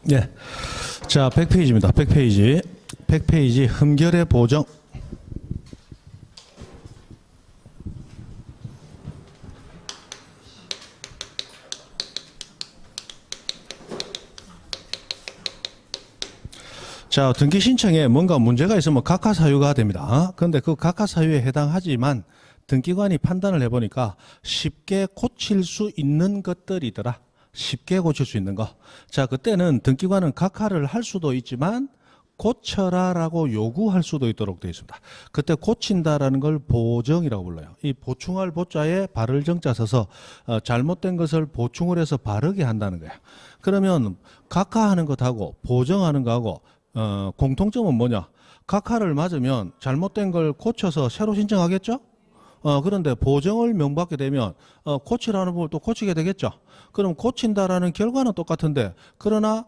네. 자, 100페이지입니다. 100페이지. 100페이지 흠결의 보정. 자, 등기 신청에 뭔가 문제가 있으면 각하사유가 됩니다. 그런데 그 각하사유에 해당하지만 등기관이 판단을 해보니까 쉽게 고칠 수 있는 것들이더라. 쉽게 고칠 수 있는 거. 자, 그때는 등기관은 각하를 할 수도 있지만 고쳐라라고 요구할 수도 있도록 되어 있습니다. 그때 고친다라는 걸 보정이라고 불러요. 이 보충할 보자에 바를 정자 써서 잘못된 것을 보충을 해서 바르게 한다는 거예요. 그러면 각하하는 것하고 보정하는 거하고 공통점은 뭐냐? 각하를 맞으면 잘못된 걸 고쳐서 새로 신청하겠죠? 그런데 보정을 명받게 되면 고치라는 부분을 또 고치게 되겠죠. 그럼 고친다라는 결과는 똑같은데 그러나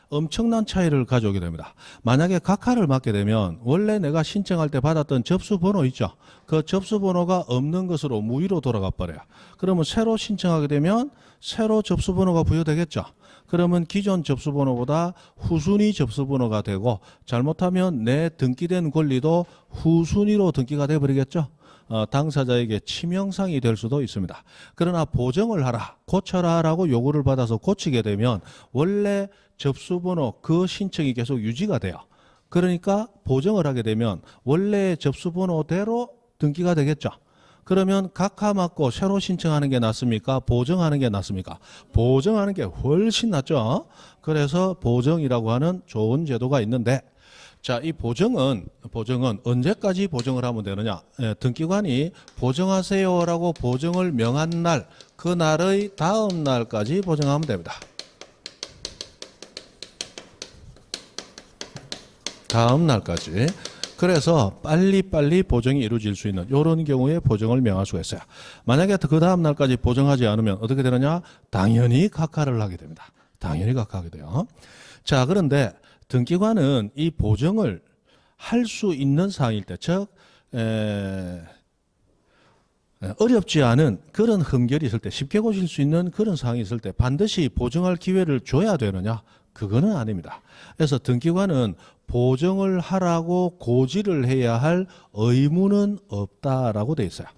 엄청난 차이를 가져오게 됩니다. 만약에 각하를 맡게 되면 원래 내가 신청할 때 받았던 접수번호 있죠. 그 접수번호가 없는 것으로 무위로 돌아가 버려요. 그러면 새로 신청하게 되면 새로 접수번호가 부여되겠죠. 그러면 기존 접수번호보다 후순위 접수번호가 되고 잘못하면 내 등기된 권리도 후순위로 등기가 돼버리겠죠. 당사자에게 치명상이 될 수도 있습니다. 그러나 보정을 하라, 고쳐라라고 요구를 받아서 고치게 되면 원래 접수번호 그 신청이 계속 유지가 돼요. 그러니까 보정을 하게 되면 원래 접수번호대로 등기가 되겠죠. 그러면 각하 맞고 새로 신청하는 게 낫습니까? 보정하는 게 낫습니까? 보정하는 게 훨씬 낫죠. 그래서 보정이라고 하는 좋은 제도가 있는데 자, 이 보정은 언제까지 보정을 하면 되느냐? 등기관이 보정하세요라고 보정을 명한 날, 그 날의 다음 날까지 보정하면 됩니다. 다음 날까지. 그래서 빨리빨리 보정이 이루어질 수 있는 이런 경우에 보정을 명할 수가 있어요. 만약에 그 다음 날까지 보정하지 않으면 어떻게 되느냐? 당연히 각하를 하게 됩니다. 당연히 각하하게 돼요. 자, 그런데 등기관은 이 보정을 할 수 있는 사항일 때, 즉 어렵지 않은 그런 흠결이 있을 때, 쉽게 고칠 수 있는 그런 사항이 있을 때 반드시 보정할 기회를 줘야 되느냐? 그거는 아닙니다. 그래서 등기관은 보정을 하라고 고지를 해야 할 의무는 없다라고 돼 있어요.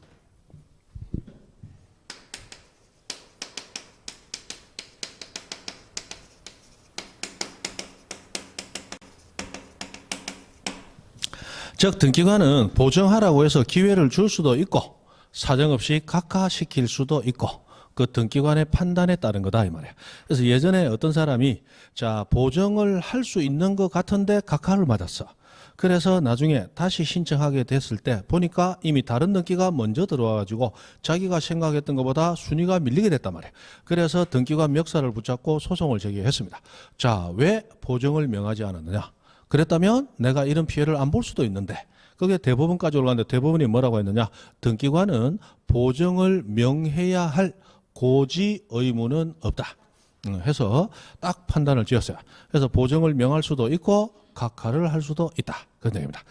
즉 등기관은 보정하라고 해서 기회를 줄 수도 있고 사정없이 각하시킬 수도 있고 그 등기관의 판단에 따른 거다 이 말이에요. 그래서 예전에 어떤 사람이 자 보정을 할 수 있는 것 같은데 각하를 맞았어. 그래서 나중에 다시 신청하게 됐을 때 보니까 이미 다른 등기가 먼저 들어와가지고 자기가 생각했던 것보다 순위가 밀리게 됐단 말이에요. 그래서 등기관 멱살을 붙잡고 소송을 제기했습니다. 자, 왜 보정을 명하지 않았느냐? 그랬다면 내가 이런 피해를 안 볼 수도 있는데 그게 대법원까지 올라갔는데 대법원이 뭐라고 했느냐? 등기관은 보정을 명해야 할 고지 의무는 없다. 해서 딱 판단을 지었어요. 그래서 보정을 명할 수도 있고 각하를 할 수도 있다. 그런 얘기입니다.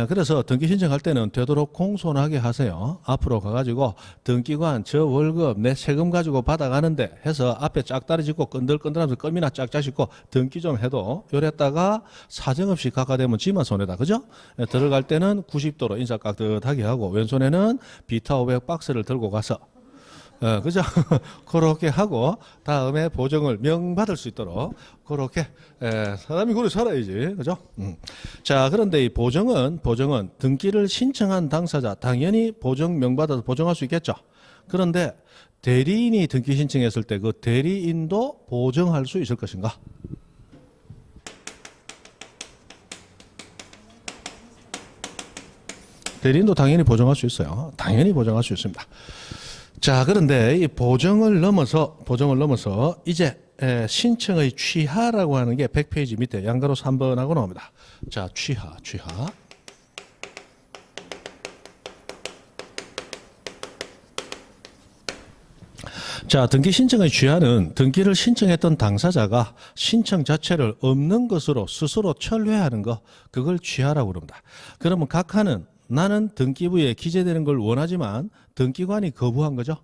그래서 등기 신청할 때는 되도록 공손하게 하세요. 앞으로 가가지고 등기관 저 월급 내 세금 가지고 받아가는데 해서 앞에 짝다리 짚고 끈들끈들하면서 껌이나 짝짝 짚고 등기 좀 해도 요랬다가 사정없이 각하되면 지만 손해다. 그죠? 들어갈 때는 90도로 인사 깍듯하게 하고 왼손에는 비타 500 박스를 들고 가서 그죠? 그렇게 하고 다음에 보정을 명받을 수 있도록 그렇게 사람이 그래 살아야지, 그죠? 자, 그런데 이 보정은 등기를 신청한 당사자 당연히 보정 명받아서 보정할 수 있겠죠. 그런데 대리인이 등기 신청했을 때 그 대리인도 보정할 수 있을 것인가? 대리인도 당연히 보정할 수 있어요. 당연히 보정할 수 있습니다. 자, 그런데 이 보정을 넘어서 이제 신청의 취하라고 하는 게 100페이지 밑에 양가로 3번하고 나옵니다. 자, 취하. 자, 등기 신청의 취하는 등기를 신청했던 당사자가 신청 자체를 없는 것으로 스스로 철회하는 거, 그걸 취하라고 그럽니다. 그러면 각하는 나는 등기부에 기재되는 걸 원하지만 등기관이 거부한 거죠.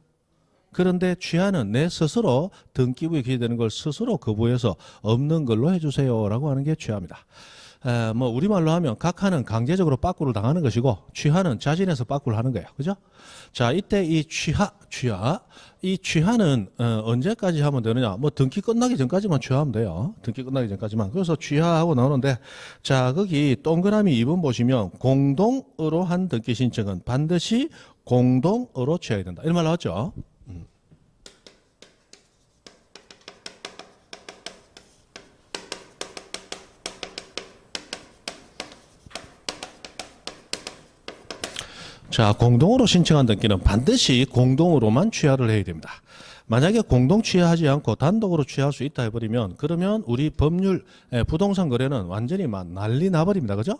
그런데 취하는 내 스스로 등기부에 기재되는 걸 스스로 거부해서 없는 걸로 해주세요라고 하는 게 취하입니다. 뭐 우리말로 하면 각하는 강제적으로 빠꾸를 당하는 것이고 취하는 자진해서 빠꾸를 하는 거예요. 그죠? 자, 이때 이 이 취하는 언제까지 하면 되느냐? 뭐 등기 끝나기 전까지만 취하하면 돼요. 등기 끝나기 전까지만. 그래서 취하하고 나오는데, 자, 거기 동그라미 2번 보시면 공동으로 한 등기 신청은 반드시 공동으로 취해야 된다. 이런 말 나왔죠? 자, 공동으로 신청한 등기는 반드시 공동으로만 취하를 해야 됩니다. 만약에 공동 취하하지 않고 단독으로 취할 수 있다 해버리면 그러면 우리 법률 부동산 거래는 완전히 막 난리 나버립니다. 그죠?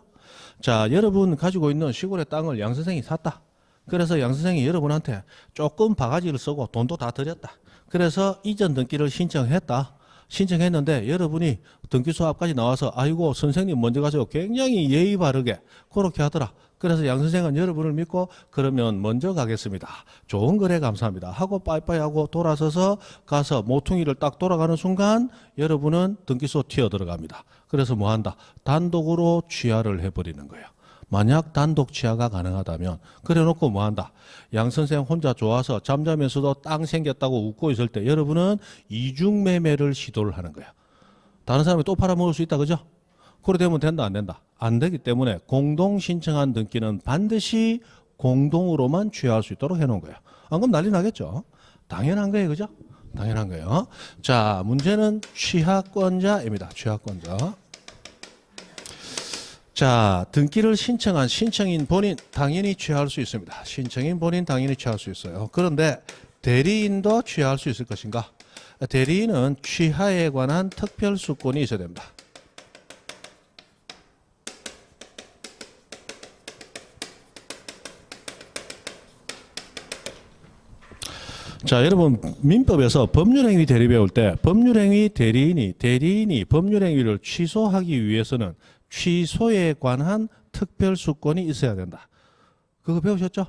자, 여러분 가지고 있는 시골의 땅을 양 선생이 샀다. 그래서 양 선생이 여러분한테 조금 바가지를 쓰고 돈도 다 들였다. 그래서 이전 등기를 신청했다. 신청했는데 여러분이 등기소 앞까지 나와서 아이고 선생님 먼저 가세요. 굉장히 예의 바르게 그렇게 하더라. 그래서 양 선생은 여러분을 믿고 그러면 먼저 가겠습니다. 좋은 거래 감사합니다. 하고 빠이빠이 하고 돌아서서 가서 모퉁이를 딱 돌아가는 순간 여러분은 등기소 튀어 들어갑니다. 그래서 뭐 한다? 단독으로 취하를 해버리는 거예요. 만약 단독 취하가 가능하다면 그래 놓고 뭐 한다? 양 선생 혼자 좋아서 잠자면서도 땅 생겼다고 웃고 있을 때 여러분은 이중 매매를 시도를 하는 거야. 다른 사람이 또 팔아먹을 수 있다. 그죠? 그래 되면 된다 안 된다? 안 되기 때문에 공동 신청한 등기는 반드시 공동으로만 취하할 수 있도록 해놓은 거예요. 안 그럼 난리 나겠죠? 당연한 거예요. 그죠? 당연한 거예요. 자, 문제는 취하권자입니다. 취하권자. 자, 등기를 신청한 신청인 본인 당연히 취하할 수 있습니다. 신청인 본인 당연히 취할 수 있어요. 그런데 대리인도 취하할 수 있을 것인가? 대리인은 취하에 관한 특별수권이 있어야 됩니다. 자, 여러분 민법에서 법률행위 대리 배울 때 법률행위 대리인이 법률행위를 취소하기 위해서는 취소에 관한 특별수권이 있어야 된다. 그거 배우셨죠?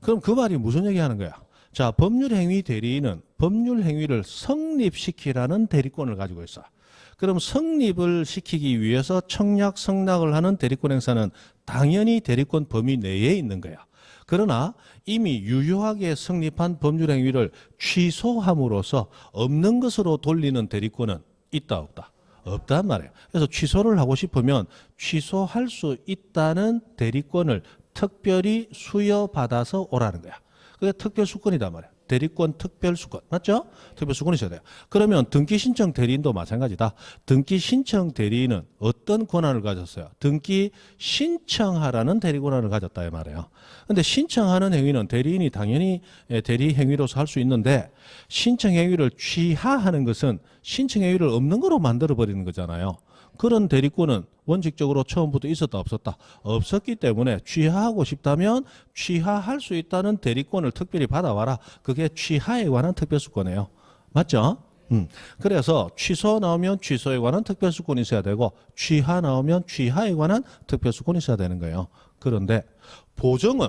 그럼 그 말이 무슨 얘기하는 거야? 자, 법률행위 대리인은 법률행위를 성립시키라는 대리권을 가지고 있어. 그럼 성립을 시키기 위해서 청약 성락을 하는 대리권 행사는 당연히 대리권 범위 내에 있는 거야. 그러나 이미 유효하게 성립한 법률행위를 취소함으로써 없는 것으로 돌리는 대리권은 있다 없다? 없단 말이에요. 그래서 취소를 하고 싶으면 취소할 수 있다는 대리권을 특별히 수여받아서 오라는 거야. 그게 특별수권이단 말이에요. 대리권 특별수권. 맞죠? 특별수권이 있어야 돼요. 그러면 등기신청 대리인도 마찬가지다. 등기신청 대리인은 어떤 권한을 가졌어요? 등기 신청하라는 대리권한을 가졌다 이 말이에요. 근데 신청하는 행위는 대리인이 당연히 대리 행위로서 할 수 있는데 신청 행위를 취하하는 것은 신청 행위를 없는 거로 만들어 버리는 거잖아요. 그런 대리권은 원칙적으로 처음부터 있었다 없었다? 없었기 때문에 취하하고 싶다면 취하할 수 있다는 대리권을 특별히 받아와라. 그게 취하에 관한 특별수권이에요. 맞죠? 그래서 취소 나오면 취소에 관한 특별수권이 있어야 되고 취하 나오면 취하에 관한 특별수권이 있어야 되는 거예요. 그런데 보정은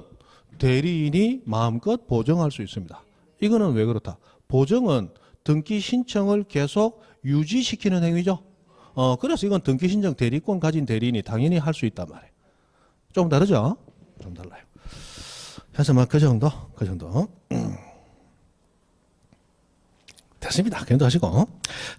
대리인이 마음껏 보정할 수 있습니다. 이거는 왜 그렇다? 보정은 등기 신청을 계속 유지시키는 행위죠. 그래서 이건 등기 신청 대리권 가진 대리인이 당연히 할 수 있단 말이에요. 좀 다르죠? 좀 달라요. 그래서 뭐 그 정도. 됐습니다. 그래도 하시고.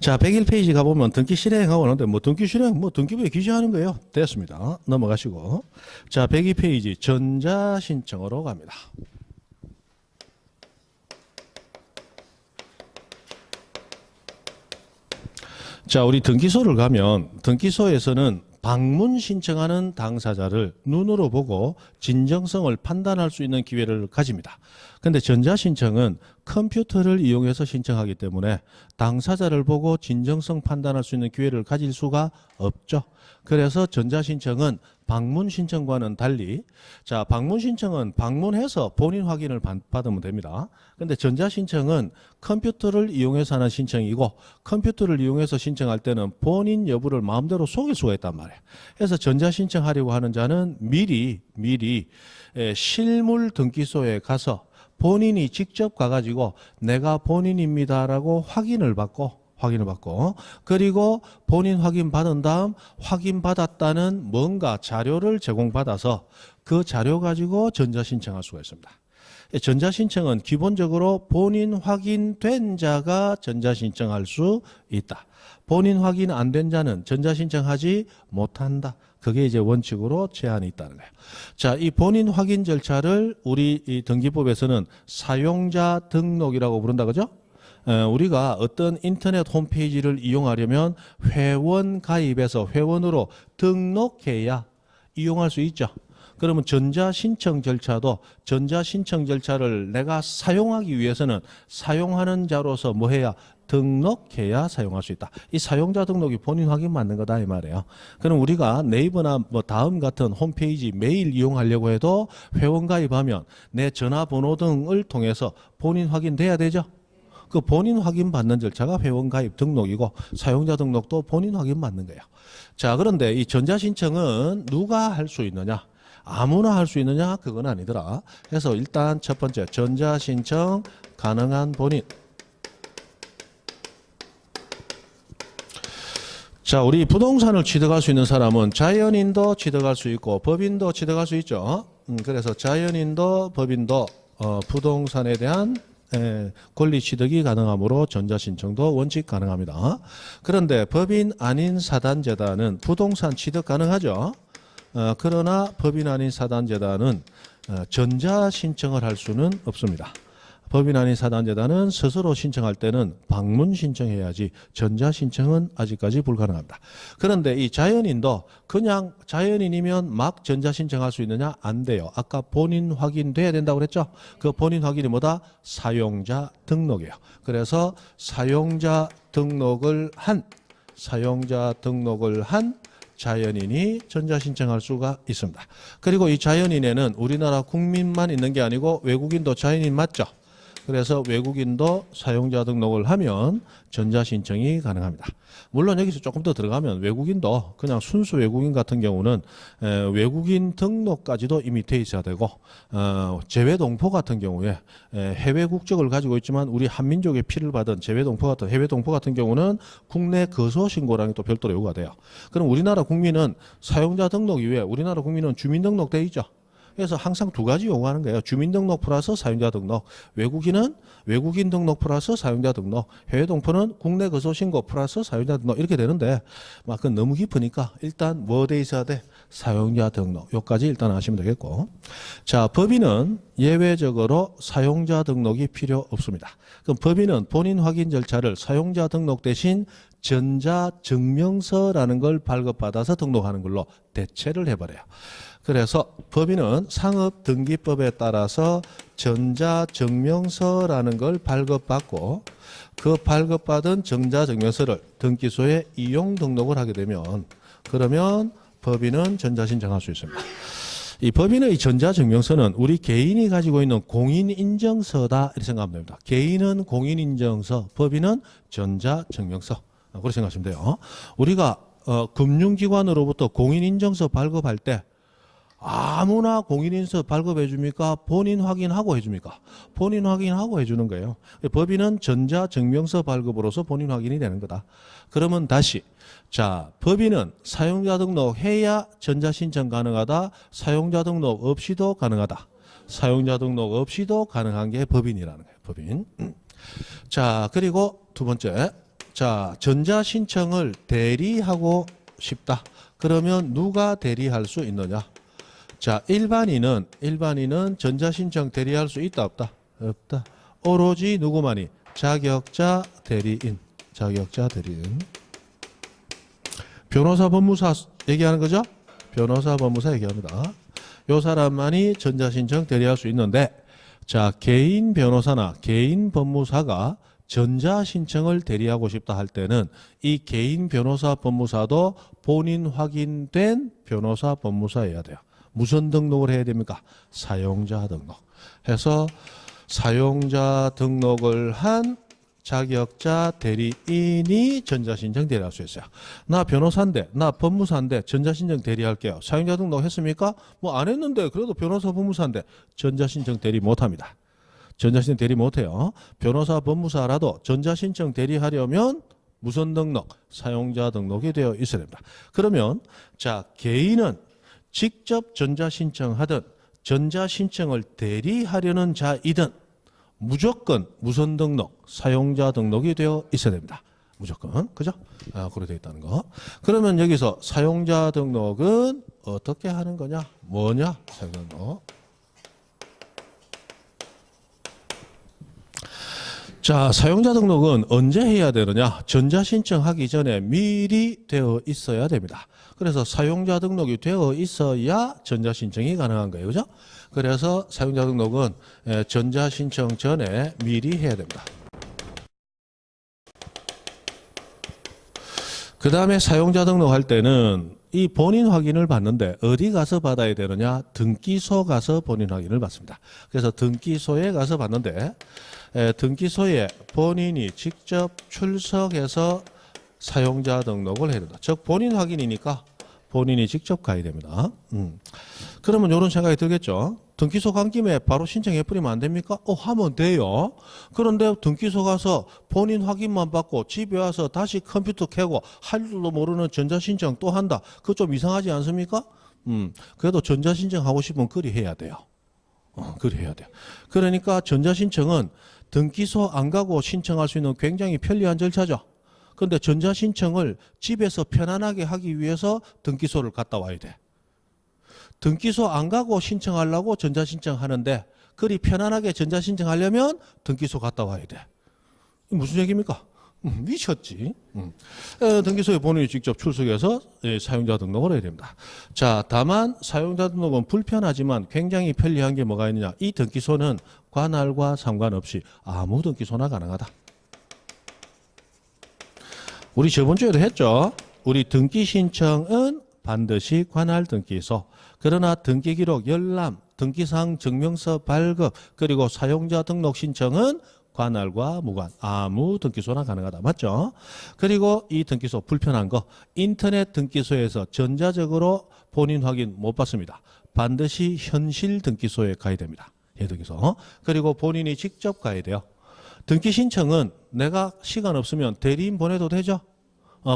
자, 101페이지 가보면 등기 실행하고 오는데 뭐 등기 실행, 뭐 등기부에 기재하는 거예요. 됐습니다. 넘어가시고. 자, 102페이지 전자신청으로 갑니다. 자, 우리 등기소를 가면 등기소에서는 방문 신청하는 당사자를 눈으로 보고 진정성을 판단할 수 있는 기회를 가집니다. 근데 전자신청은 컴퓨터를 이용해서 신청하기 때문에 당사자를 보고 진정성 판단할 수 있는 기회를 가질 수가 없죠. 그래서 전자신청은 방문 신청과는 달리, 자, 방문 신청은 방문해서 본인 확인을 받으면 됩니다. 근데 전자신청은 컴퓨터를 이용해서 하는 신청이고 컴퓨터를 이용해서 신청할 때는 본인 여부를 마음대로 속일 수가 있단 말이에요. 그래서 전자신청하려고 하는 자는 미리 실물 등기소에 가서 본인이 직접 가가지고 내가 본인입니다라고 확인을 받고 그리고 본인 확인 받은 다음 확인받았다는 뭔가 자료를 제공받아서 그 자료 가지고 전자신청할 수가 있습니다. 전자신청은 기본적으로 본인 확인된 자가 전자신청할 수 있다. 본인 확인 안 된 자는 전자신청하지 못한다. 그게 이제 원칙으로 제한이 있다는 거예요. 자, 이 본인 확인 절차를 우리 이 등기법에서는 사용자 등록이라고 부른다, 그죠? 우리가 어떤 인터넷 홈페이지를 이용하려면 회원 가입해서 회원으로 등록해야 이용할 수 있죠. 그러면 전자신청 절차도 전자신청 절차를 내가 사용하기 위해서는 사용하는 자로서 뭐 해야 등록해야 사용할 수 있다. 이 사용자 등록이 본인 확인 맞는 거다 이 말이에요. 그럼 우리가 네이버나 뭐 다음 같은 홈페이지 메일 이용하려고 해도 회원 가입하면 내 전화번호 등을 통해서 본인 확인돼야 되죠. 그 본인 확인 받는 절차가 회원 가입 등록이고 사용자 등록도 본인 확인 받는 거예요. 자, 그런데 이 전자신청은 누가 할 수 있느냐? 아무나 할 수 있느냐? 그건 아니더라. 그래서 일단 첫 번째 전자신청 가능한 본인. 자, 우리 부동산을 취득할 수 있는 사람은 자연인도 취득할 수 있고 법인도 취득할 수 있죠. 그래서 자연인도 법인도 부동산에 대한 권리 취득이 가능하므로 전자신청도 원칙 가능합니다. 그런데 법인 아닌 사단재단은 부동산 취득 가능하죠. 그러나 법인 아닌 사단재단은 전자신청을 할 수는 없습니다. 법인 아닌 사단재단은 스스로 신청할 때는 방문 신청해야지 전자신청은 아직까지 불가능합니다. 그런데 이 자연인도 그냥 자연인이면 막 전자신청할 수 있느냐? 안 돼요. 아까 본인 확인돼야 된다고 그랬죠? 그 본인 확인이 뭐다? 사용자 등록이에요. 그래서 사용자 등록을 한 자연인이 전자신청할 수가 있습니다. 그리고 이 자연인에는 우리나라 국민만 있는 게 아니고 외국인도 자연인 맞죠? 그래서 외국인도 사용자 등록을 하면 전자신청이 가능합니다. 물론 여기서 조금 더 들어가면 외국인도 그냥 순수 외국인 같은 경우는 외국인 등록까지도 이미 돼 있어야 되고 재외동포 같은 경우에 해외 국적을 가지고 있지만 우리 한민족의 피를 받은 재외동포 같은 해외 동포 같은 경우는 국내 거소 신고랑이 또 별도로 요구가 돼요. 그럼 우리나라 국민은 사용자 등록 이외에 우리나라 국민은 주민등록 돼 있죠. 그래서 항상 두 가지 요구하는 거예요. 주민등록 플러스 사용자 등록. 외국인은 외국인 등록 플러스 사용자 등록. 해외 동포는 국내 거소 신고 플러스 사용자 등록. 이렇게 되는데 막 그건 너무 깊으니까 일단 뭐 돼 있어야 돼? 사용자 등록. 요까지 일단 하시면 되겠고. 자, 법인은 예외적으로 사용자 등록이 필요 없습니다. 그럼 법인은 본인 확인 절차를 사용자 등록 대신 전자증명서라는 걸 발급받아서 등록하는 걸로 대체를 해버려요. 그래서 법인은 상업등기법에 따라서 전자증명서라는 걸 발급받고 그 발급받은 전자증명서를 등기소에 이용 등록을 하게 되면 그러면 법인은 전자신청할 수 있습니다. 이 법인의 전자증명서는 우리 개인이 가지고 있는 공인인정서다 이렇게 생각하면 됩니다. 개인은 공인인정서, 법인은 전자증명서. 그렇게 생각하시면 돼요. 우리가 금융기관으로부터 공인인정서 발급할 때 아무나 공인인증서 발급해 줍니까? 본인 확인하고 해줍니까? 본인 확인하고 해주는 거예요. 법인은 전자증명서 발급으로서 본인 확인이 되는 거다. 그러면 다시 자, 법인은 사용자 등록해야 전자신청 가능하다. 사용자 등록 없이도 가능하다. 사용자 등록 없이도 가능한 게 법인이라는 거예요. 법인. 자, 그리고 두 번째. 자, 전자신청을 대리하고 싶다. 그러면 누가 대리할 수 있느냐? 자, 일반인은 전자신청 대리할 수 있다 없다? 없다. 오로지 누구만이? 자격자 대리인. 변호사 법무사 얘기하는 거죠? 변호사 법무사 얘기합니다. 요 사람만이 전자신청 대리할 수 있는데 자, 개인 변호사나 개인 법무사가 전자신청을 대리하고 싶다 할 때는 이 개인 변호사 법무사도 본인 확인된 변호사 법무사여야 돼요. 무슨 등록을 해야 됩니까? 사용자 등록. 해서 사용자 등록을 한 자격자 대리인이 전자신청 대리할 수 있어요. 나 변호사인데, 나 법무사인데 전자신청 대리할게요. 사용자 등록 했습니까? 뭐 안 했는데 그래도 변호사 법무사인데 전자신청 대리 못합니다. 전자신청 대리 못해요. 변호사, 법무사라도 전자신청 대리하려면 무선 등록, 사용자 등록이 되어 있어야 됩니다. 그러면 자, 개인은 직접 전자신청하든 전자신청을 대리하려는 자이든 무조건 무선 등록, 사용자 등록이 되어 있어야 됩니다. 무조건. 그죠? 그렇게 되어 있다는 거. 그러면 여기서 사용자 등록은 어떻게 하는 거냐? 뭐냐? 사용자 등록. 자, 사용자 등록은 언제 해야 되느냐? 전자신청하기 전에 미리 되어 있어야 됩니다. 그래서 사용자 등록이 되어 있어야 전자신청이 가능한 거예요. 그죠? 그래서 사용자 등록은 전자신청 전에 미리 해야 됩니다. 그 다음에 사용자 등록할 때는 이 본인 확인을 받는데 어디 가서 받아야 되느냐? 등기소 가서 본인 확인을 받습니다. 그래서 등기소에 가서 받는데 등기소에 본인이 직접 출석해서 사용자 등록을 해야 된다. 즉 본인 확인이니까 본인이 직접 가야 됩니다. 그러면 이런 생각이 들겠죠. 등기소 간 김에 바로 신청해버리면 안 됩니까? 하면 돼요. 그런데 등기소 가서 본인 확인만 받고 집에 와서 다시 컴퓨터 켜고 할 줄도 모르는 전자신청 또 한다. 그거 좀 이상하지 않습니까? 그래도 전자신청 하고 싶으면 그리 해야 돼요. 그리 해야 돼요. 그러니까 전자신청은 등기소 안 가고 신청할 수 있는 굉장히 편리한 절차죠. 그런데 전자신청을 집에서 편안하게 하기 위해서 등기소를 갔다 와야 돼. 등기소 안 가고 신청하려고 전자신청 하는데 그리 편안하게 전자신청하려면 등기소 갔다 와야 돼. 무슨 얘기입니까? 미쳤지. 등기소에 본인이 직접 출석해서 사용자 등록을 해야 됩니다. 자, 다만 사용자 등록은 불편하지만 굉장히 편리한 게 뭐가 있느냐. 이 등기소는 관할과 상관없이 아무 등기소나 가능하다. 우리 저번 주에도 했죠. 우리 등기 신청은 반드시 관할 등기소. 그러나 등기기록 열람, 등기사항 증명서 발급, 그리고 사용자 등록 신청은 관할과 무관, 아무 등기소나 가능하다. 맞죠? 그리고 이 등기소 불편한 거, 인터넷 등기소에서 전자적으로 본인 확인 못 받습니다. 반드시 현실 등기소에 가야 됩니다. 등기소. 그리고 본인이 직접 가야 돼요. 등기 신청은 내가 시간 없으면 대리인 보내도 되죠?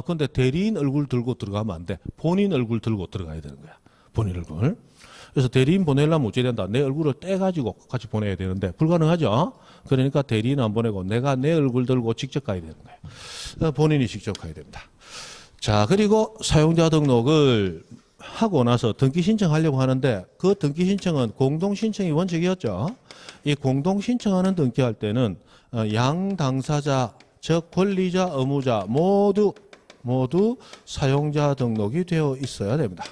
근데 대리인 얼굴 들고 들어가면 안 돼. 본인 얼굴 들고 들어가야 되는 거야. 본인 얼굴. 그래서 대리인 보내려면 어찌 된다. 내 얼굴을 떼가지고 같이 보내야 되는데 불가능하죠. 그러니까 대리인 안 보내고 내가 내 얼굴 들고 직접 가야 되는 거예요. 본인이 직접 가야 됩니다. 자, 그리고 사용자 등록을 하고 나서 등기 신청하려고 하는데 그 등기 신청은 공동 신청이 원칙이었죠. 이 공동 신청하는 등기할 때는 양 당사자, 즉 권리자, 의무자 모두 사용자 등록이 되어 있어야 됩니다.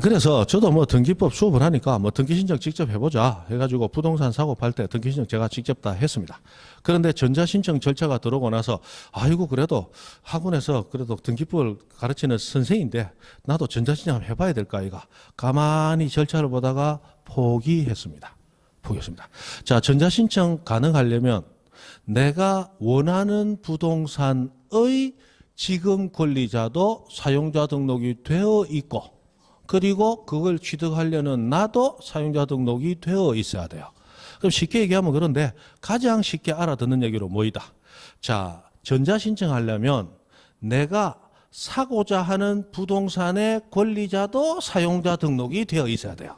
그래서 저도 뭐 등기법 수업을 하니까 뭐 등기 신청 직접 해보자 해가지고 부동산 사고 팔 때 등기 신청 제가 직접 다 했습니다. 그런데 전자신청 절차가 들어오고 나서 아이고 그래도 학원에서 그래도 등기법을 가르치는 선생인데 나도 전자신청 한번 해봐야 될까 이가 가만히 절차를 보다가 포기했습니다. 자, 전자신청 가능하려면 내가 원하는 부동산의 지금 권리자도 사용자 등록이 되어 있고 그리고 그걸 취득하려는 나도 사용자 등록이 되어 있어야 돼요. 그럼 쉽게 얘기하면 그런데 가장 쉽게 알아듣는 얘기로 뭐이다. 자, 전자신청하려면 내가 사고자 하는 부동산의 권리자도 사용자 등록이 되어 있어야 돼요.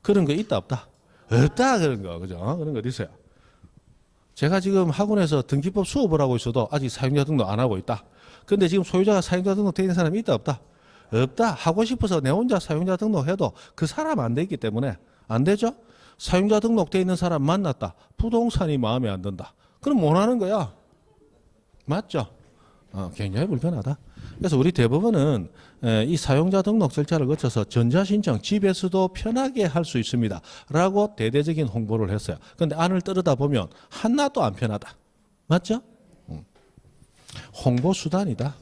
그런 거 있다 없다? 없다 그런 거. 그죠? 그런 거 어디 있어요? 제가 지금 학원에서 등기법 수업을 하고 있어도 아직 사용자 등록 안 하고 있다. 그런데 지금 소유자가 사용자 등록 되어 있는 사람이 있다 없다? 없다. 하고 싶어서 내 혼자 사용자 등록해도 그 사람 안 되기 때문에 안 되죠. 사용자 등록되어 있는 사람 만났다. 부동산이 마음에 안 든다. 그럼 못 하는 거야. 맞죠? 굉장히 불편하다. 그래서 우리 대법원은 이 사용자 등록 절차를 거쳐서 전자신청 집에서도 편하게 할 수 있습니다. 라고 대대적인 홍보를 했어요. 그런데 안을 떨어다 보면 하나도 안 편하다. 맞죠? 홍보 수단이다.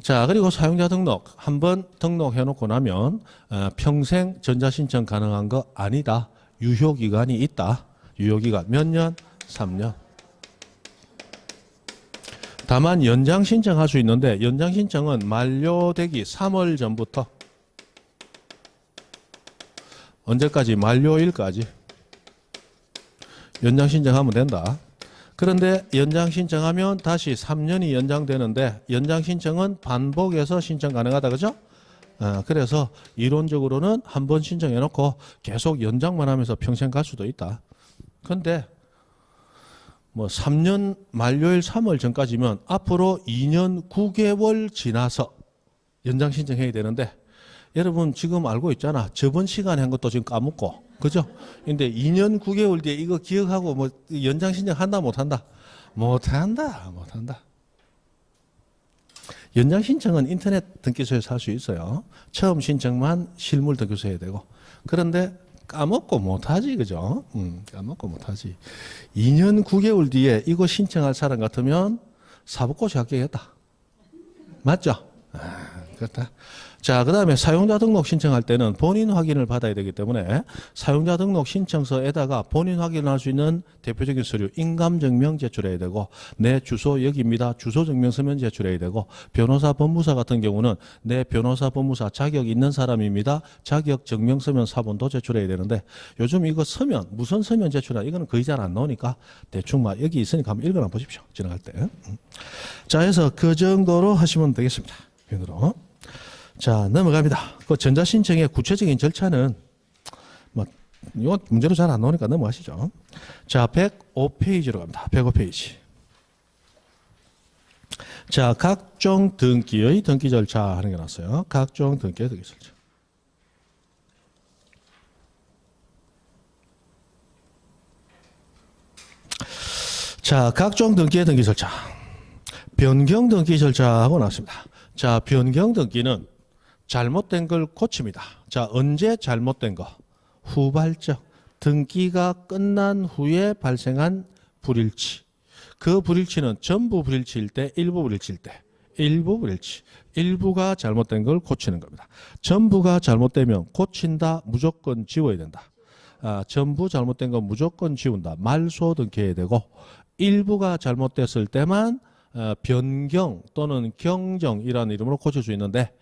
자, 그리고 사용자 등록 한번 등록해 놓고 나면 평생 전자신청 가능한 거 아니다. 유효기간이 있다. 유효기간 몇 년? 3년. 다만 연장 신청할 수 있는데 연장 신청은 만료되기 3월 전부터 언제까지? 만료일까지 연장 신청하면 된다. 그런데 연장 신청하면 다시 3년이 연장되는데 연장 신청은 반복해서 신청 가능하다. 그죠? 그래서 이론적으로는 한 번 신청해 놓고 계속 연장만 하면서 평생 갈 수도 있다. 근데 뭐 3년 만료일 3월 전까지면 앞으로 2년 9개월 지나서 연장 신청해야 되는데 여러분 지금 알고 있잖아. 저번 시간에 한 것도 지금 까먹고. 그죠? 근데 2년 9개월 뒤에 이거 기억하고 뭐 연장 신청한다 못한다? 못한다. 연장 신청은 인터넷 등기소에서 할 수 있어요. 처음 신청만 실물 등기소에 해야 되고. 그런데 까먹고 못하지. 그죠? 까먹고 못하지. 2년 9개월 뒤에 이거 신청할 사람 같으면 사법고시 합격했다. 맞죠? 그렇다. 자, 그 다음에 사용자 등록 신청할 때는 본인 확인을 받아야 되기 때문에 사용자 등록 신청서에다가 본인 확인을 할 수 있는 대표적인 서류 인감증명 제출해야 되고 내 주소 여기입니다. 주소 증명서면 제출해야 되고 변호사 법무사 같은 경우는 내 변호사 법무사 자격 있는 사람입니다. 자격 증명서면 사본도 제출해야 되는데 요즘 이거 서면 무선 서면 제출하 이거는 거의 잘 안 나오니까 대충 막 여기 있으니까 한번 읽어나 보십시오. 지나갈 때. 자, 해서 그 정도로 하시면 되겠습니다. 편으로. 자, 넘어갑니다. 그 전자신청의 구체적인 절차는 뭐 이거 문제로 잘 안 나오니까 넘어가시죠. 자, 105페이지로 갑니다. 105페이지. 자, 각종 등기의 등기 절차 하는 게 나왔어요. 각종 등기의 등기 절차. 자, 각종 등기의 등기 절차. 변경 등기 절차하고 나왔습니다. 자, 변경 등기는 잘못된 걸 고칩니다. 자, 언제 잘못된 거? 후발적. 등기가 끝난 후에 발생한 불일치. 그 불일치는 전부 불일치일 때, 일부 불일치일 때. 일부 불일치. 일부가 잘못된 걸 고치는 겁니다. 전부가 잘못되면 고친다, 무조건 지워야 된다. 전부 잘못된 건 무조건 지운다. 말소 등기해야 되고 일부가 잘못됐을 때만 변경 또는 경정이라는 이름으로 고칠 수 있는데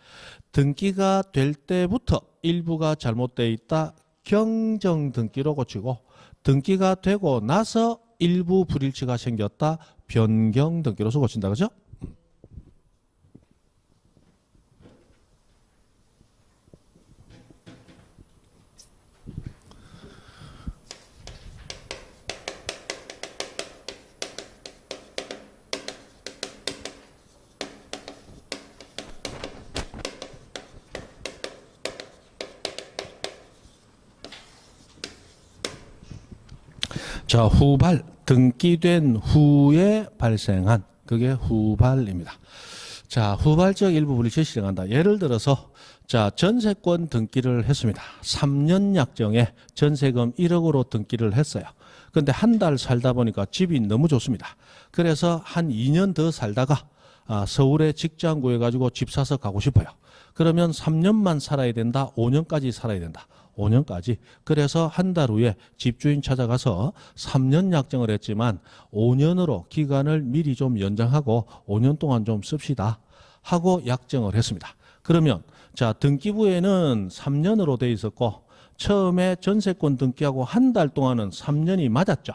등기가 될 때부터 일부가 잘못되어 있다. 경정 등기로 고치고 등기가 되고 나서 일부 불일치가 생겼다. 변경 등기로서 고친다. 그죠? 자, 후발. 등기된 후에 발생한 그게 후발입니다. 자, 후발적 일부 불일치 실행한다. 예를 들어서 자, 전세권 등기를 했습니다. 3년 약정에 전세금 1억으로 등기를 했어요. 그런데 한 달 살다 보니까 집이 너무 좋습니다. 그래서 한 2년 더 살다가 서울에 직장 구해가지고 집 사서 가고 싶어요. 그러면 3년만 살아야 된다. 5년까지 살아야 된다. 5년까지. 그래서 한 달 후에 집주인 찾아가서 3년 약정을 했지만 5년으로 기간을 미리 좀 연장하고 5년 동안 좀 씁시다 하고 약정을 했습니다. 그러면 자, 등기부에는 3년으로 돼 있었고 처음에 전세권 등기하고 한 달 동안은 3년이 맞았죠.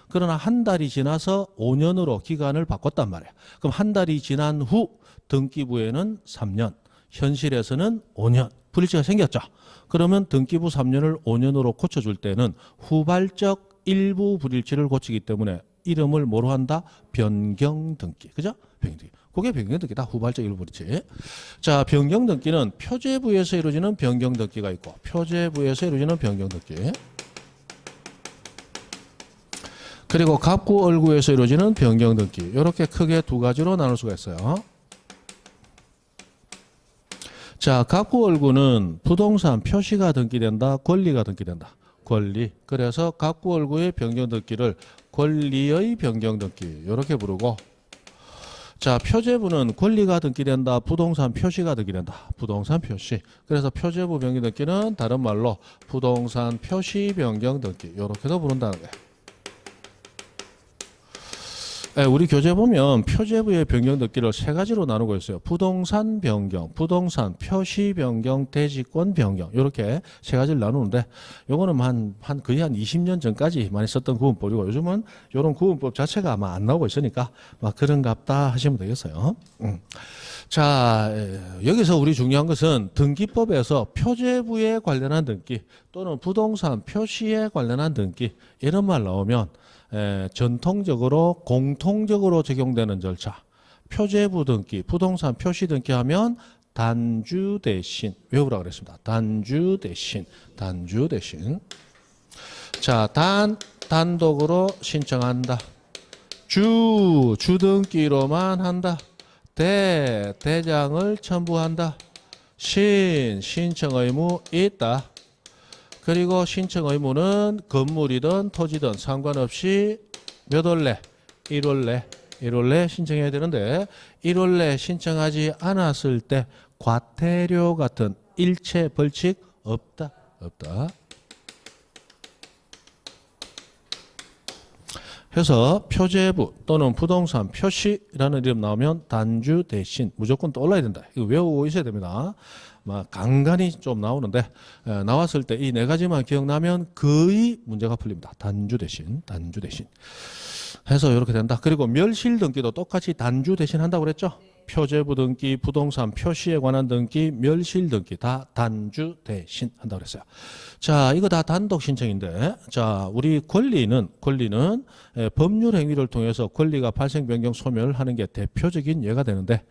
그러나 한 달이 지나서 5년으로 기간을 바꿨단 말이에요. 그럼 한 달이 지난 후 등기부에는 3년, 현실에서는 5년 불일치가 생겼죠. 그러면 등기부 3년을 5년으로 고쳐줄 때는 후발적 일부 불일치를 고치기 때문에 이름을 뭐로 한다? 변경 등기. 그죠? 변경 등기. 그게 변경 등기다. 후발적 일부 불일치. 자, 변경 등기는 표제부에서 이루어지는 변경 등기가 있고 표제부에서 이루어지는 변경 등기. 그리고 갑구 얼구에서 이루어지는 변경 등기. 이렇게 크게 두 가지로 나눌 수가 있어요. 자, 갑구 얼구는 부동산 표시가 등기된다. 권리가 등기된다. 권리. 그래서 갑구 얼구의 변경 등기를 권리의 변경 등기 이렇게 부르고 자, 표제부는 권리가 등기된다. 부동산 표시가 등기된다. 부동산 표시. 그래서 표제부 변경 등기는 다른 말로 부동산 표시 변경 등기 이렇게도 부른다는 거예요. 우리 교재 보면 표제부의 변경 등기를 세 가지로 나누고 있어요. 부동산 변경, 부동산 표시 변경, 대지권 변경 이렇게 세 가지를 나누는데 요거는 거의 한 20년 전까지 많이 썼던 구분법이고 요즘은 이런 구분법 자체가 아마 안 나오고 있으니까 막 그런갑다 하시면 되겠어요. 자, 여기서 우리 중요한 것은 등기법에서 표제부에 관련한 등기 또는 부동산 표시에 관련한 등기 이런 말 나오면 전통적으로 공통적으로 적용되는 절차 표제부 등기, 부동산 표시 등기 하면 단주 대신 외우라 그랬습니다. 단주 대신. 자, 단독으로 신청한다. 주등기로만 한다. 대장을 첨부한다. 신청 의무 있다. 그리고 신청 의무는 건물이든 토지든 상관없이 몇 월 내? 1월 내 신청해야 되는데 1월 내 신청하지 않았을 때 과태료 같은 일체 벌칙 없다. 그래서 표제부 또는 부동산 표시라는 이름 나오면 단주 대신 무조건 떠올라야 된다. 이거 외우고 있어야 됩니다. 막 간간히 좀 나오는데 나왔을 때 이 네 가지만 기억나면 거의 문제가 풀립니다. 단주 대신. 해서 이렇게 된다. 그리고 멸실 등기도 똑같이 단주 대신 한다고 그랬죠? 표제부 등기, 부동산 표시에 관한 등기, 멸실 등기 다 단주 대신 한다고 그랬어요. 자, 이거 다 단독 신청인데, 자, 우리 권리는 법률 행위를 통해서 권리가 발생, 변경, 소멸하는 게 대표적인 예가 되는데,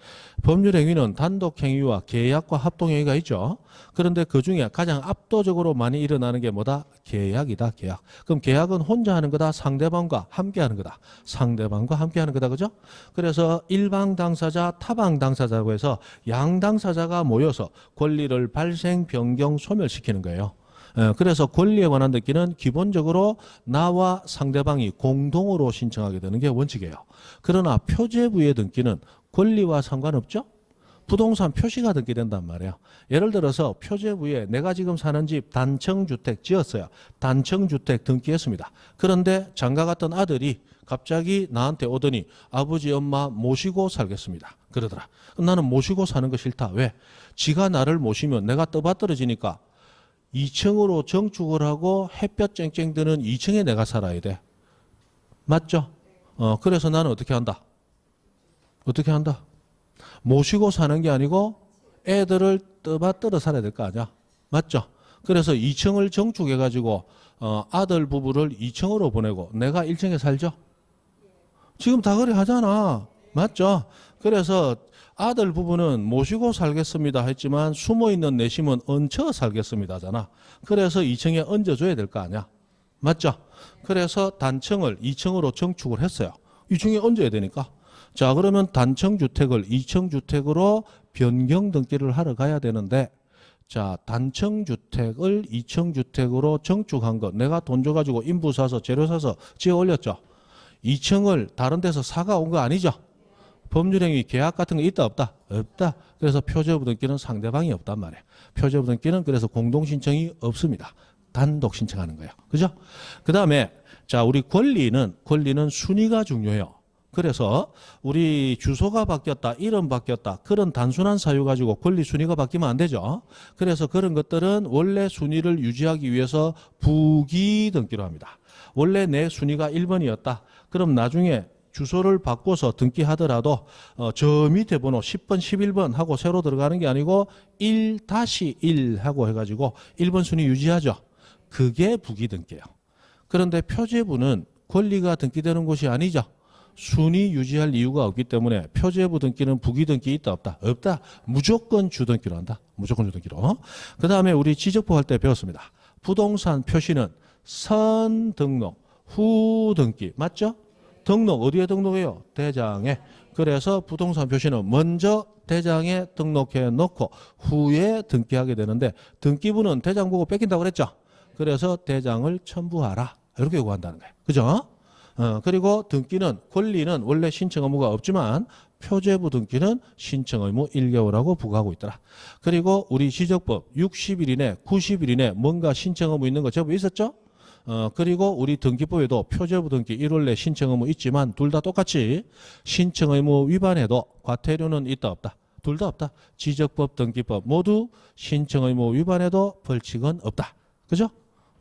법률 행위는 단독 행위와 계약과 합동 행위가 있죠. 그런데 그 중에 가장 압도적으로 많이 일어나는 게 뭐다? 계약이다, 계약. 그럼 계약은 혼자 하는 거다, 상대방과 함께 하는 거다. 상대방과 함께 하는 거다, 그죠? 그래서 일방 당사자, 타방 당사자라고 해서 양 당사자가 모여서 권리를 발생, 변경, 소멸시키는 거예요. 그래서 권리에 관한 등기는 기본적으로 나와 상대방이 공동으로 신청하게 되는 게 원칙이에요. 그러나 표제부의 등기는 권리와 상관없죠? 부동산 표시가 등기된단 말이에요. 예를 들어서 표제부에 내가 지금 사는 집 단층주택 지었어요. 단층주택 등기했습니다. 그런데 장가 갔던 아들이 갑자기 나한테 오더니 아버지 엄마 모시고 살겠습니다. 그러더라. 나는 모시고 사는 거 싫다. 왜? 지가 나를 모시면 내가 떠받들어지니까 2층으로 정축을 하고 햇볕 쨍쨍 드는 2층에 내가 살아야 돼. 맞죠? 그래서 나는 어떻게 한다? 모시고 사는 게 아니고 애들을 떠받들어 살아야 될 거 아니야. 맞죠? 그래서 2층을 정축해가지고 아들 부부를 2층으로 보내고 내가 1층에 살죠? 지금 다 그래 하잖아. 맞죠? 그래서 아들 부부는 모시고 살겠습니다 했지만 숨어있는 내심은 얹혀 살겠습니다 하잖아. 그래서 2층에 얹어줘야 될 거 아니야. 맞죠? 그래서 단층을 2층으로 정축을 했어요. 2층에 얹어야 되니까. 자, 그러면 단층 주택을 2층 주택으로 변경 등기를 하러 가야 되는데, 자, 단층 주택을 2층 주택으로 정축한 거 내가 돈 줘가지고 인부 사서 재료 사서 지어 올렸죠. 2층을 다른 데서 사가 온 거 아니죠. 법률행위 계약 같은 거 있다 없다? 없다. 그래서 표제부 등기는 상대방이 없단 말이에요. 표제부 등기는 그래서 공동신청이 없습니다. 단독 신청하는 거예요. 그죠? 그 다음에 자, 우리 권리는 순위가 중요해요. 그래서 우리 주소가 바뀌었다, 이름 바뀌었다, 그런 단순한 사유 가지고 권리 순위가 바뀌면 안 되죠. 그래서 그런 것들은 원래 순위를 유지하기 위해서 부기 등기로 합니다. 원래 내 순위가 1번이었다. 그럼 나중에 주소를 바꿔서 등기하더라도 저 밑에 번호 10번, 11번 하고 새로 들어가는 게 아니고 1-1 하고 해가지고 1번 순위 유지하죠. 그게 부기 등기예요. 그런데 표제부는 권리가 등기되는 곳이 아니죠. 순위 유지할 이유가 없기 때문에 표제부 등기는 부기 등기 있다 없다? 없다. 무조건 주등기로 한다. 무조건 주등기로. 그 다음에 우리 지적법 할 때 배웠습니다. 부동산 표시는 선 등록, 후 등기. 맞죠? 등록 어디에 등록해요? 대장에. 그래서 부동산 표시는 먼저 대장에 등록해 놓고 후에 등기하게 되는데 등기부는 대장 보고 뺏긴다고 그랬죠? 그래서 대장을 첨부하라. 이렇게 요구한다는 거예요. 그죠? 그리고 등기는 권리는 원래 신청 의무가 없지만 표제부 등기는 신청 의무 1개월하고 부과하고 있더라. 그리고 우리 지적법 60일 이내 90일 이내 뭔가 신청 의무 있는 거 제법 있었죠? 그리고 우리 등기부에도 표제부 등기 1월 내 신청 의무 있지만 둘 다 똑같이 신청 의무 위반에도 과태료는 있다 없다. 둘 다 없다. 지적법 등기법 모두 신청 의무 위반에도 벌칙은 없다. 그죠?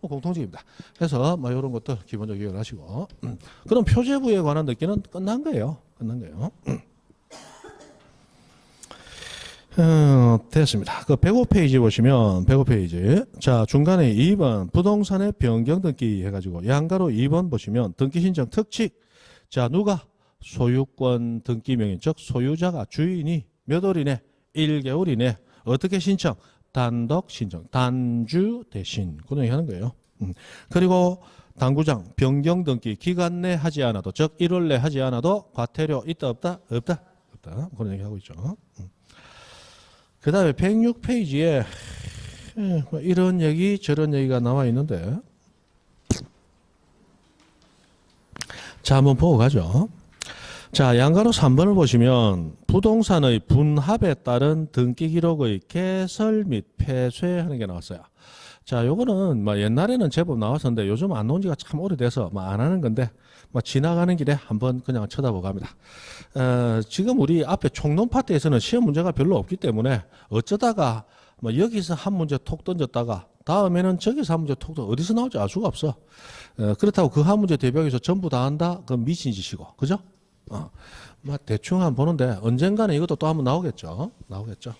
공통적입니다. 그래서 뭐 이런 것들 기본적으로 기억을 하시고 그럼 표제부에 관한 듣기는 끝난 거예요. 끝난 거예요. 됐습니다. 그 105페이지 보시면 105페이지 자 중간에 2번 부동산의 변경 등기 해가지고 양가로 2번 보시면 등기 신청 특칙 자 누가 소유권 등기 명의 즉 소유자가 주인이 몇 월 이내 1개월 이내 어떻게 신청 단독 신청 단주 대신 그 얘기 하는 거예요. 그리고 당구장 변경 등기 기간 내 하지 않아도 즉 1월 내 하지 않아도 과태료 있다 없다 없다 없다 그런 얘기 하고 있죠. 그 다음에 106페이지에 이런 얘기 저런 얘기가 나와 있는데 자 한번 보고 가죠. 자 양가로 3번을 보시면 부동산의 분합에 따른 등기기록의 개설 및 폐쇄하는 게 나왔어요. 자 요거는 뭐 옛날에는 제법 나왔었는데 요즘 안 나온 지가 참 오래돼서 뭐 안 하는 건데 뭐 지나가는 길에 한번 그냥 쳐다보고 갑니다. 지금 우리 앞에 총론 파트에서는 시험 문제가 별로 없기 때문에 어쩌다가 뭐 여기서 한 문제 톡 던졌다가 다음에는 저기서 한 문제 톡 던져 어디서 나올지 알 수가 없어. 그렇다고 그 한 문제 대비해서 전부 다 한다? 그건 미친 짓이고 그죠? 뭐 대충 한번 보는데 언젠가는 이것도 또 한번 나오겠죠. 나오겠죠.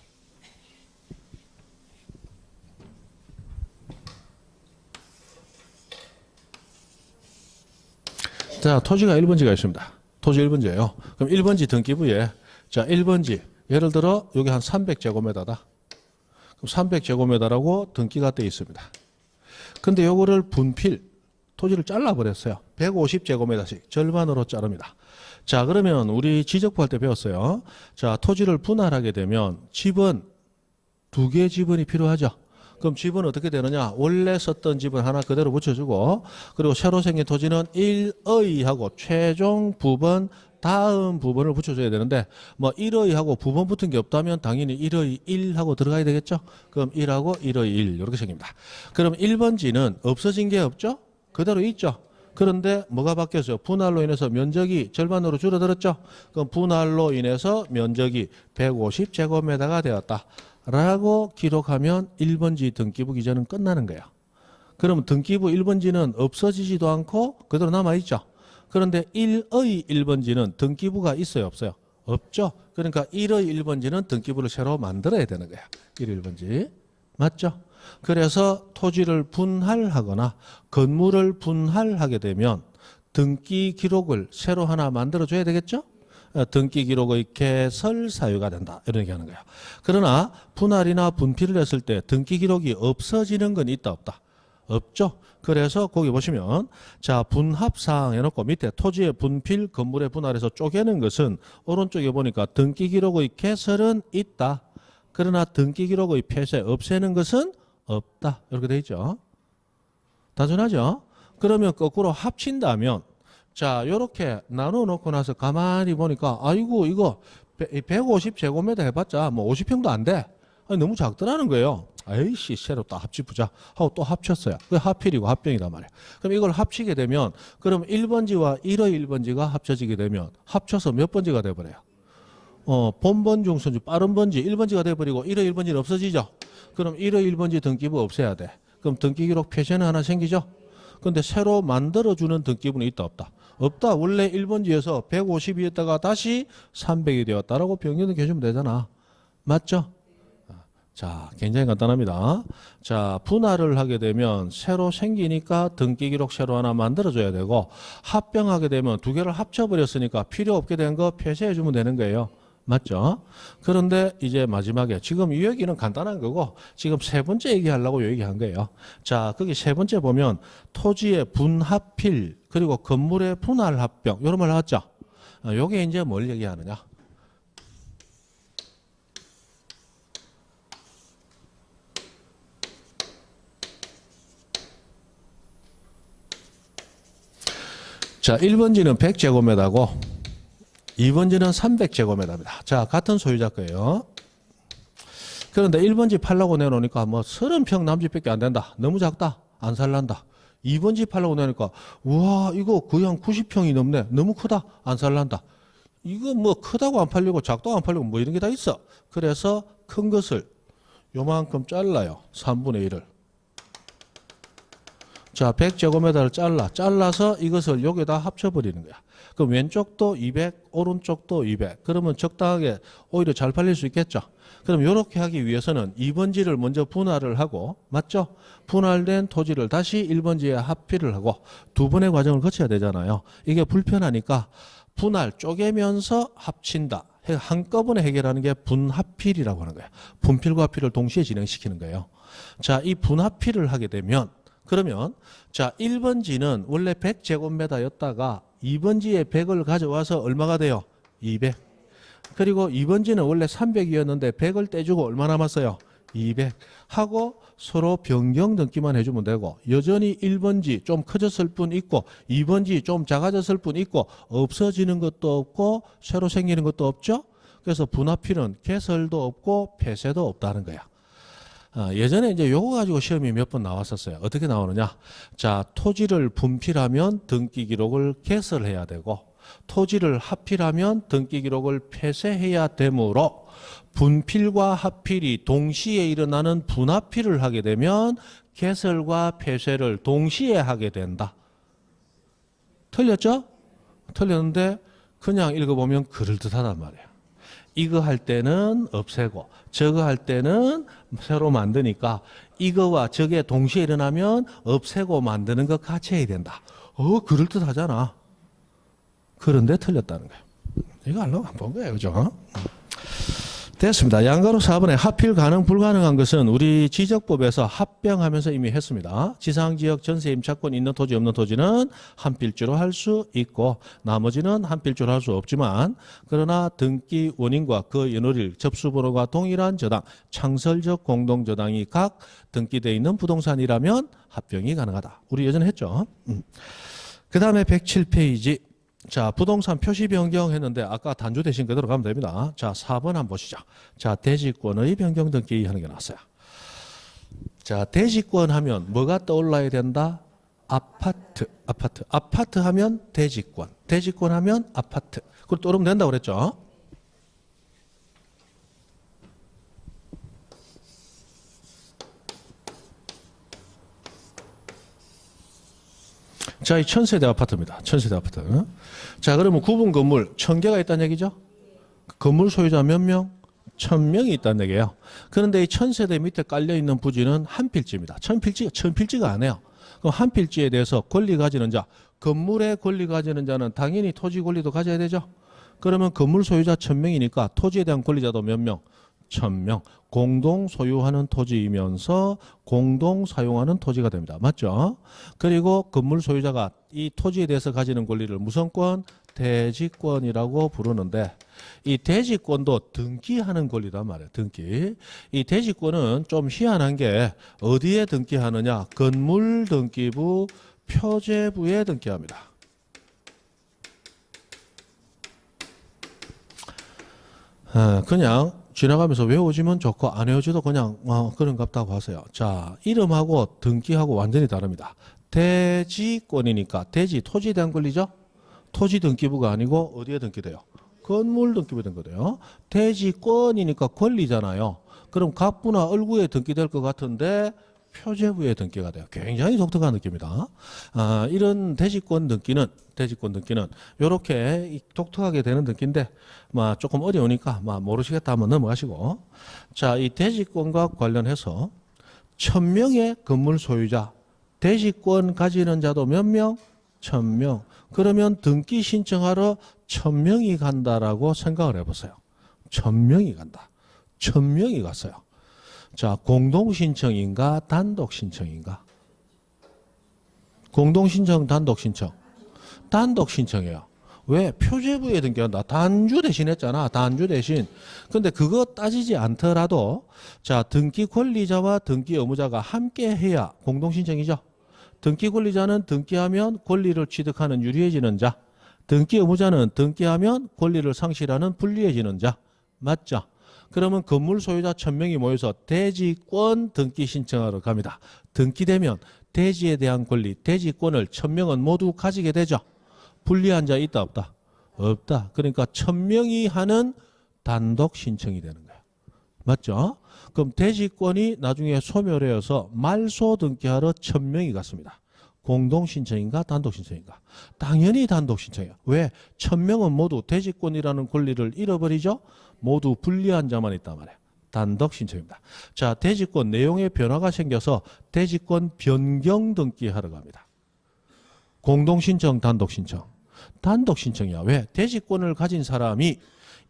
자, 토지가 1번지가 있습니다. 토지 1번지예요. 그럼 1번지 등기부에 자, 1번지 예를 들어 여기 한 300제곱미터다. 그럼 300제곱미터라고 등기가 돼 있습니다. 근데 요거를 분필 토지를 잘라 버렸어요. 150제곱미터씩 절반으로 자릅니다. 자, 그러면 우리 지적부할 때 배웠어요. 자, 토지를 분할하게 되면 지분 2개 지분이 필요하죠. 그럼 지분은 어떻게 되느냐? 원래 썼던 지분 하나 그대로 붙여주고 그리고 새로 생긴 토지는 1의 하고 최종 부분 다음 부분을 붙여줘야 되는데 뭐 1의 하고 부분 붙은 게 없다면 당연히 1의 1 하고 들어가야 되겠죠? 그럼 1하고 1의 1 이렇게 생깁니다. 그럼 1번지는 없어진 게 없죠? 그대로 있죠? 그런데 뭐가 바뀌었어요? 분할로 인해서 면적이 절반으로 줄어들었죠? 그럼 분할로 인해서 면적이 150제곱미터가 되었다. 라고 기록하면 1번지 등기부 기재는 끝나는 거예요. 그러면 등기부 1번지는 없어지지도 않고 그대로 남아있죠. 그런데 1의 1번지는 등기부가 있어요 없어요? 없죠. 그러니까 1의 1번지는 등기부를 새로 만들어야 되는 거야. 1의 1번지. 맞죠? 그래서 토지를 분할하거나 건물을 분할하게 되면 등기 기록을 새로 하나 만들어줘야 되겠죠? 등기 기록의 개설 사유가 된다. 이런 얘기하는 거예요. 그러나 분할이나 분필을 했을 때 등기 기록이 없어지는 건 있다 없다? 없죠. 그래서 거기 보시면 자 분합사항 해놓고 밑에 토지의 분필 건물의 분할해서 쪼개는 것은 오른쪽에 보니까 등기 기록의 개설은 있다. 그러나 등기 기록의 폐쇄 없애는 것은 없다. 이렇게 돼 있죠. 단순하죠. 그러면 거꾸로 합친다면 자, 요렇게 나눠 놓고 나서 가만히 보니까 아이고 이거 150제곱미터 해봤자 뭐 50평도 안 돼. 아니, 너무 작더라는 거예요. 아이씨 새로 또 합치보자 하고 또 합쳤어요. 그게 하필이고 합병이란 말이에요. 그럼 이걸 합치게 되면 그럼 1번지와 1의 1번지가 합쳐지게 되면 합쳐서 몇 번지가 돼버려요? 본번 중선주 빠른 번지 1번지가 돼버리고 1의 1번지는 없어지죠. 그럼 1의 1번지 등기부 없애야 돼. 그럼 등기기록 폐쇄는 하나 생기죠. 근데 새로 만들어주는 등기부는 있다 없다? 없다. 원래 1번지에서 150이었다가 다시 300이 되었다라고 변경을 해주면 되잖아. 맞죠? 자, 굉장히 간단합니다. 자, 분할을 하게 되면 새로 생기니까 등기기록 새로 하나 만들어줘야 되고 합병하게 되면 두 개를 합쳐버렸으니까 필요 없게 된 거 폐쇄해주면 되는 거예요. 맞죠? 그런데 이제 마지막에 지금 이 얘기는 간단한 거고 지금 세 번째 얘기하려고 얘기한 거예요. 자, 거기 세 번째 보면 토지의 분합필 그리고 건물의 분할 합병 이런 말 나왔죠? 요게 이제 뭘 얘기하느냐? 자, 1번지는 100제곱미터고 2번지는 300제곱미터입니다. 자, 같은 소유자 거예요. 그런데 1번지 팔라고 내놓으니까 뭐 30평 남짓밖에 안 된다. 너무 작다. 안 살란다. 2번 집 팔려고 나니까 우와 이거 거의 한 90평이 넘네. 너무 크다. 안 살란다. 이거 뭐 크다고 안 팔리고 작다고 안 팔리고 뭐 이런 게 다 있어. 그래서 큰 것을 요만큼 잘라요. 3분의 1을. 자, 100제곱미터를 잘라서 이것을 여기다 합쳐버리는 거야. 그럼 왼쪽도 200, 오른쪽도 200. 그러면 적당하게 오히려 잘 팔릴 수 있겠죠. 그럼 이렇게 하기 위해서는 2번지를 먼저 분할을 하고, 맞죠? 분할된 토지를 다시 1번지에 합필을 하고 두 번의 과정을 거쳐야 되잖아요. 이게 불편하니까 분할 쪼개면서 합친다. 한꺼번에 해결하는 게 분합필이라고 하는 거예요. 분필과 합필을 동시에 진행시키는 거예요. 자, 이 분합필을 하게 되면 그러면 자 1번지는 원래 100제곱미터였다가 2번지에 100을 가져와서 얼마가 돼요? 200. 그리고 2번지는 원래 300이었는데 100을 떼주고 얼마 남았어요? 200 하고 서로 변경 등기만 해주면 되고 여전히 1번지 좀 커졌을 뿐 있고 2번지 좀 작아졌을 뿐 있고 없어지는 것도 없고 새로 생기는 것도 없죠. 그래서 분합필은 개설도 없고 폐쇄도 없다는 거야. 예전에 이제 요거 가지고 시험이 몇 번 나왔었어요. 어떻게 나오느냐? 자, 토지를 분필하면 등기 기록을 개설해야 되고 토지를 합필하면 등기 기록을 폐쇄해야 되므로 분필과 합필이 동시에 일어나는 분합필을 하게 되면 개설과 폐쇄를 동시에 하게 된다. 틀렸죠? 틀렸는데 그냥 읽어보면 그럴듯하단 말이에요. 이거 할 때는 없애고 저거 할 때는 새로 만드니까 이거와 저게 동시에 일어나면 없애고 만드는 것 같이 해야 된다. 그럴듯하잖아. 그런데 틀렸다는 거예요. 이거 하려고 안 본 거예요. 그죠? 됐습니다. 양가로 4번에 합필 가능 불가능한 것은 우리 지적법에서 합병하면서 이미 했습니다. 지상지역 전세 임차권 있는 토지 없는 토지는 한 필지로 할 수 있고 나머지는 한 필지로 할 수 없지만 그러나 등기 원인과 그 연월일 접수번호가 동일한 저당 창설적 공동저당이 각 등기되어 있는 부동산이라면 합병이 가능하다. 우리 예전에 했죠. 그 다음에 107페이지 자, 부동산 표시 변경했는데 아까 단주 대신 그대로 가면 됩니다. 자, 4번 한번 보시죠. 자, 대지권의 변경 등기 하는 게 나왔어요. 자, 대지권 하면 뭐가 떠올라야 된다? 아파트 하면 대지권. 대지권 하면 아파트. 그걸 떠오르면 된다고 그랬죠? 자, 이 1000세대 아파트입니다. 1000세대 아파트. 자, 그러면 구분 건물 1000개가 있다는 얘기죠? 건물 소유자 몇 명? 1000명이 있다는 얘기예요. 그런데 이 1000세대 밑에 깔려있는 부지는 한 필지입니다. 1000필지가 아니에요. 그럼 한 필지에 대해서 권리 가지는 자, 건물에 권리 가지는 자는 당연히 토지 권리도 가져야 되죠? 그러면 건물 소유자 1000명이니까 토지에 대한 권리자도 몇 명? 1000명. 공동 소유하는 토지이면서 공동 사용하는 토지가 됩니다. 맞죠? 그리고 건물 소유자가 이 토지에 대해서 가지는 권리를 무슨 권? 대지권이라고 부르는데 이 대지권도 등기하는 권리단 말이에요. 등기. 이 대지권은 좀 희한한 게 어디에 등기하느냐? 건물 등기부 표제부에 등기합니다. 그냥 지나가면서 외워지면 좋고 안 외워져도 그냥 그런갑다고 하세요. 자, 이름하고 등기하고 완전히 다릅니다. 대지권이니까 대지, 토지에 대한 권리죠. 토지 등기부가 아니고 어디에 등기돼요? 건물 등기부에 등기돼요. 대지권이니까 권리잖아요. 그럼 각부나 얼구에 등기될 것 같은데 표제부에 등기가 돼요. 굉장히 독특한 느낌입니다. 이런 대지권 등기는 이렇게 독특하게 되는 등기인데 조금 어려우니까 모르시겠다 하면 넘어가시고 자, 이 대지권과 관련해서 1000명의 건물 소유자 대지권 가지는 자도 몇 명? 1000명. 그러면 등기 신청하러 1000명이 간다라고 생각을 해보세요. 1000명이 간다. 1000명이 갔어요. 자, 공동신청인가 단독신청인가? 공동신청 단독신청? 단독신청이에요. 왜? 표제부에 등기한다. 단주 대신 했잖아. 단주 대신. 근데 그거 따지지 않더라도 자, 등기 권리자와 등기 의무자가 함께 해야 공동신청이죠. 등기 권리자는 등기하면 권리를 취득하는 유리해지는 자. 등기 의무자는 등기하면 권리를 상실하는 불리해지는 자. 맞죠? 그러면 건물 소유자 1000명이 모여서 대지권 등기 신청하러 갑니다. 등기되면 대지에 대한 권리, 대지권을 천명은 모두 가지게 되죠. 불리한 자 있다 없다? 없다. 그러니까 천명이 하는 단독 신청이 되는 거야. 맞죠? 그럼 대지권이 나중에 소멸해서 말소 등기하러 천명이 갔습니다. 공동 신청인가 단독 신청인가? 당연히 단독 신청이야. 왜? 천명은 모두 대지권이라는 권리를 잃어버리죠. 모두 불리한 자만 있단 말이야. 단독 신청입니다. 자, 대지권 내용에 변화가 생겨서 대지권 변경 등기하러 갑니다. 공동 신청, 단독 신청. 단독 신청이야. 왜? 대지권을 가진 사람이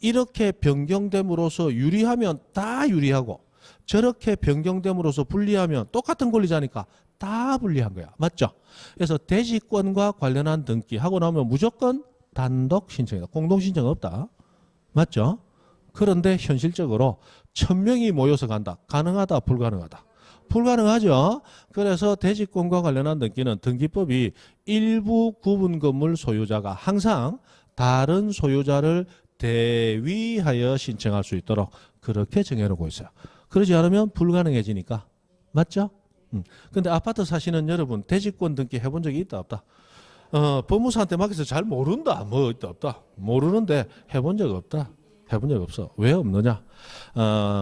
이렇게 변경됨으로써 유리하면 다 유리하고 저렇게 변경됨으로써 불리하면 똑같은 권리자니까 다 불리한 거야. 맞죠? 그래서 대지권과 관련한 등기하고 나면 무조건 단독 신청이다. 공동 신청 없다. 맞죠? 그런데 현실적으로 1000명이 모여서 간다. 가능하다, 불가능하다? 불가능하죠. 그래서 대지권과 관련한 등기는 등기법이 일부 구분 건물 소유자가 항상 다른 소유자를 대위하여 신청할 수 있도록 그렇게 정해놓고 있어요. 그러지 않으면 불가능해지니까. 맞죠? 근데 아파트 사시는 여러분 대지권 등기 해본 적이 있다 없다? 법무사한테 맡겨서 잘 모른다. 뭐 있다 없다? 모르는데 해본 적 없다. 해본 적 없어. 왜 없느냐?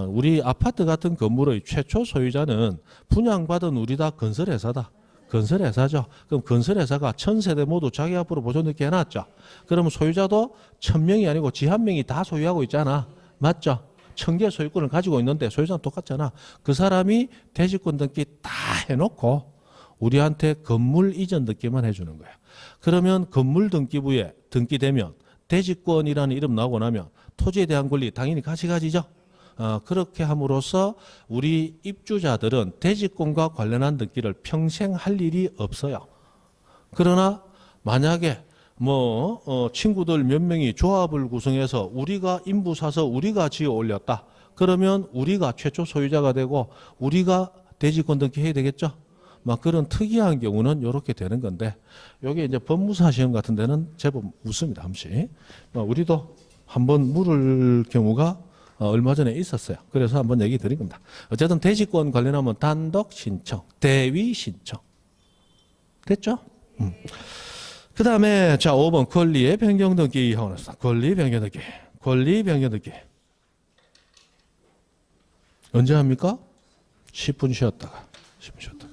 우리 아파트 같은 건물의 최초 소유자는 분양받은 우리 다 건설회사다. 건설회사죠. 그럼 건설회사가 1000세대 모두 자기 앞으로 보존등기 해놨죠. 그러면 소유자도 1000명이 아니고 지 한 명이 다 소유하고 있잖아. 맞죠? 1000개 소유권을 가지고 있는데 소유자는 똑같잖아. 그 사람이 대지권 등기 다 해놓고 우리한테 건물 이전 등기만 해주는 거야. 그러면 건물 등기부에 등기되면 대지권이라는 이름 나오고 나면 토지에 대한 권리 당연히 같이 가지죠. 그렇게 함으로써 우리 입주자들은 대지권과 관련한 등기를 평생 할 일이 없어요. 그러나 만약에 친구들 몇 명이 조합을 구성해서 우리가 인부 사서 우리가 지어 올렸다. 그러면 우리가 최초 소유자가 되고 우리가 대지권 등기해야 되겠죠. 막 그런 특이한 경우는 이렇게 되는 건데 여기 이제 법무사 시험 같은 데는 제법 묻습니다. 한씩. 우리도 한번 물을 경우가 얼마 전에 있었어요. 그래서 한번 얘기 드린 겁니다. 어쨌든 대지권 관련하면 단독 신청, 대위 신청. 됐죠? 그 다음에 자 5번 권리의 변경 등기 하고 났어. 권리 변경 등기. 권리 변경 등기. 언제 합니까? 10분 쉬었다가. 10분 쉬었다가.